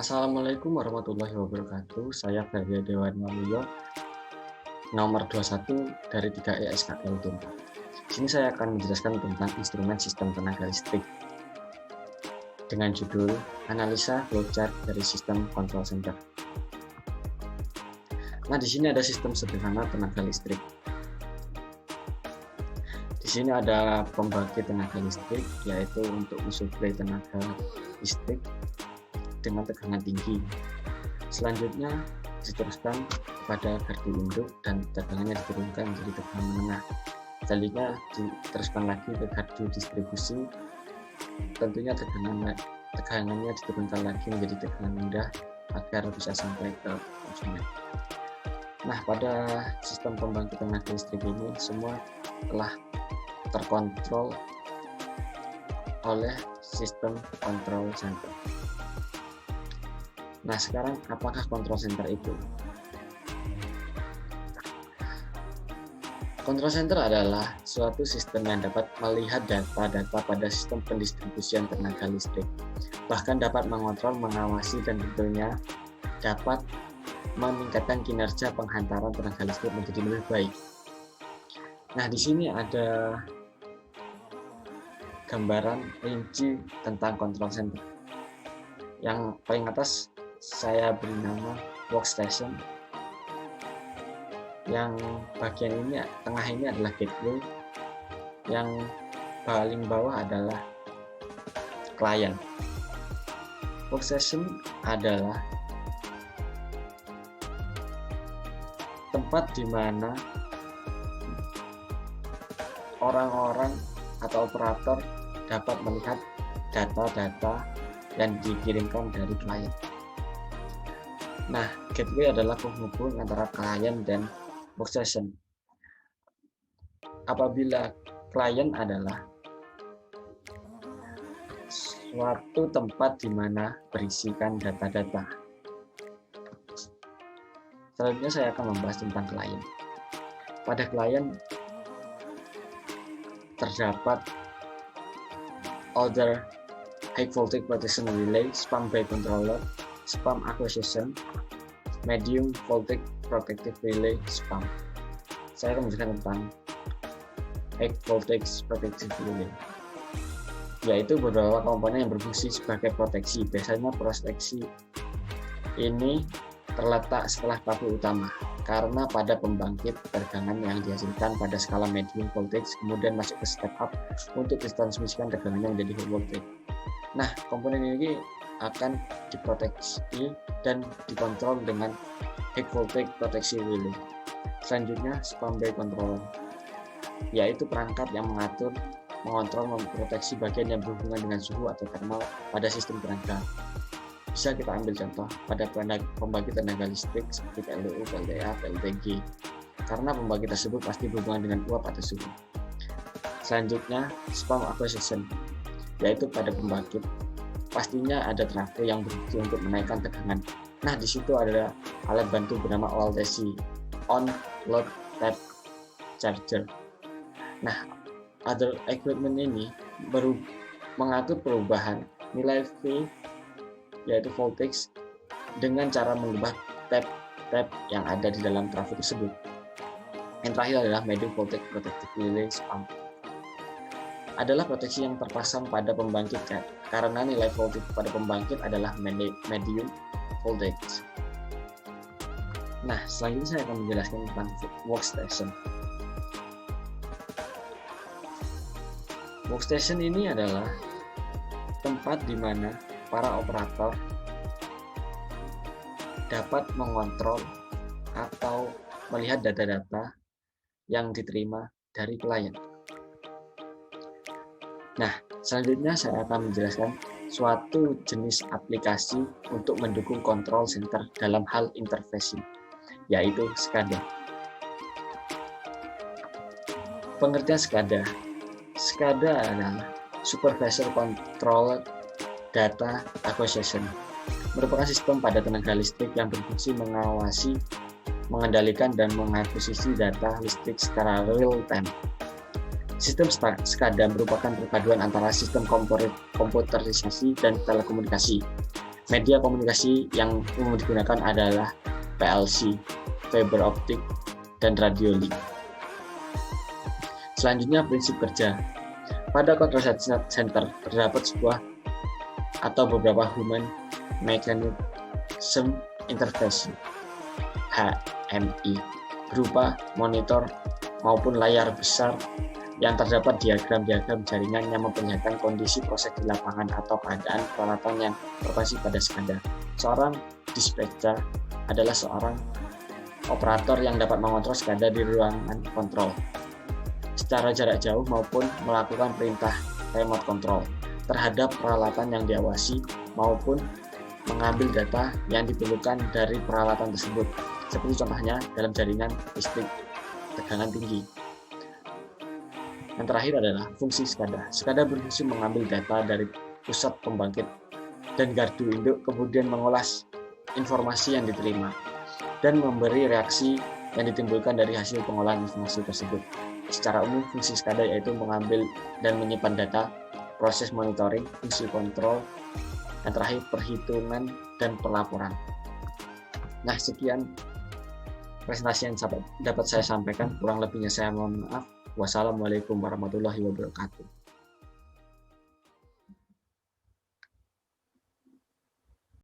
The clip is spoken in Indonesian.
Assalamualaikum warahmatullahi wabarakatuh. Saya Ferdia Dewan Waluyo, nomor 21 dari 3E SKL Tumpak. Di sini saya akan menjelaskan tentang instrumen sistem tenaga listrik dengan judul Analisa Flowchart dari Sistem Control Center. Nah, di sini ada sistem sederhana tenaga listrik. Di sini ada pembangkit tenaga listrik, yaitu untuk mensuplai tenaga listrik dengan tegangan tinggi. Selanjutnya diteruskan kepada gardu induk dan tegangannya diturunkan menjadi tegangan menengah. Selanjutnya diteruskan lagi ke gardu distribusi, tentunya tegangannya diturunkan lagi menjadi tegangan rendah agar bisa sampai ke konsumen. Nah, pada sistem pembangkit tenaga listrik ini semua telah terkontrol oleh sistem control center. Nah, sekarang apakah control center itu? Control center adalah suatu sistem yang dapat melihat data-data pada sistem pendistribusian tenaga listrik, bahkan dapat mengontrol, mengawasi, dan tentunya dapat meningkatkan kinerja penghantaran tenaga listrik menjadi lebih baik. Nah, di sini ada gambaran rinci tentang control center. Yang paling atas saya beri nama workstation. Yang bagian ini, tengah ini adalah gateway. Yang paling bawah adalah client. Workstation adalah tempat di mana orang-orang atau operator dapat melihat data-data yang dikirimkan dari klien. Nah, gateway adalah penghubung antara klien dan workstation. Apabila klien adalah suatu tempat di mana berisikan data-data. Selanjutnya saya akan membahas tentang klien. Pada klien terdapat other high voltage protection relay, spam by controller, spam acquisition, medium voltage protective relay, spam. Saya akan menjelaskan tentang high voltage protective relay, yaitu beberapa komponen yang berfungsi sebagai proteksi. Biasanya proteksi ini terletak setelah tabung utama, karena pada pembangkit tegangan yang dihasilkan pada skala medium voltage kemudian masuk ke step up untuk ditransmisikan tegangannya menjadi high voltage. Nah, komponen ini akan diproteksi dan dikontrol dengan high voltage proteksi relay. Selanjutnya, spam by controller, yaitu perangkat yang mengontrol, memproteksi bagian yang berhubungan dengan suhu atau thermal pada sistem tenaga. Bisa kita ambil contoh pada pembangkit tenaga listrik seperti PLTU, PLTA, PLTG, karena pembangkit tersebut pasti berhubungan dengan uap atau suhu. Selanjutnya, spam acquisition, yaitu pada pembangkit pastinya ada trafo yang berfungsi untuk menaikkan tegangan. Nah, di situ ada alat bantu bernama OLTC, on load tap charger. Nah, other equipment ini mengatur perubahan nilai V, yaitu voltage, dengan cara mengubah tab yang ada di dalam trafo tersebut. Yang terakhir adalah medium voltage protective relay, spam. Adalah proteksi yang terpasang pada pembangkit karena nilai voltage pada pembangkit adalah medium voltage. Nah, selanjutnya saya akan menjelaskan tentang workstation. Workstation ini adalah tempat di mana para operator dapat mengontrol atau melihat data-data yang diterima dari klien. Nah, selanjutnya saya akan menjelaskan suatu jenis aplikasi untuk mendukung control center dalam hal interface, yaitu SCADA. Pengertian SCADA. SCADA adalah Supervisor Control Data Acquisition, merupakan sistem pada tenaga listrik yang berfungsi mengawasi, mengendalikan, dan mengakuisisi data listrik secara real time. Sistem SCADA merupakan perpaduan antara sistem komputerisasi dan telekomunikasi. Media komunikasi yang umum digunakan adalah PLC, fiber optic, dan radio link. Selanjutnya, prinsip kerja. Pada control center terdapat sebuah atau beberapa human mechanism interface (HMI) berupa monitor maupun layar besar yang terdapat diagram-diagram jaringan yang memperlihatkan kondisi proses di lapangan atau keadaan peralatan yang beroperasi pada SCADA. Seorang dispatcher adalah seorang operator yang dapat mengontrol SCADA di ruangan kontrol secara jarak jauh maupun melakukan perintah remote control terhadap peralatan yang diawasi maupun mengambil data yang diperlukan dari peralatan tersebut, seperti contohnya dalam jaringan listrik tegangan tinggi. Yang terakhir adalah fungsi SCADA. SCADA berfungsi mengambil data dari pusat pembangkit dan gardu induk, kemudian mengolah informasi yang diterima dan memberi reaksi yang ditimbulkan dari hasil pengolahan informasi tersebut. Secara umum, fungsi SCADA yaitu mengambil dan menyimpan data, proses monitoring, fungsi kontrol, yang terakhir perhitungan dan pelaporan. Nah, sekian presentasi yang dapat saya sampaikan. Kurang lebihnya saya mohon maaf. Wassalamualaikum warahmatullahi wabarakatuh.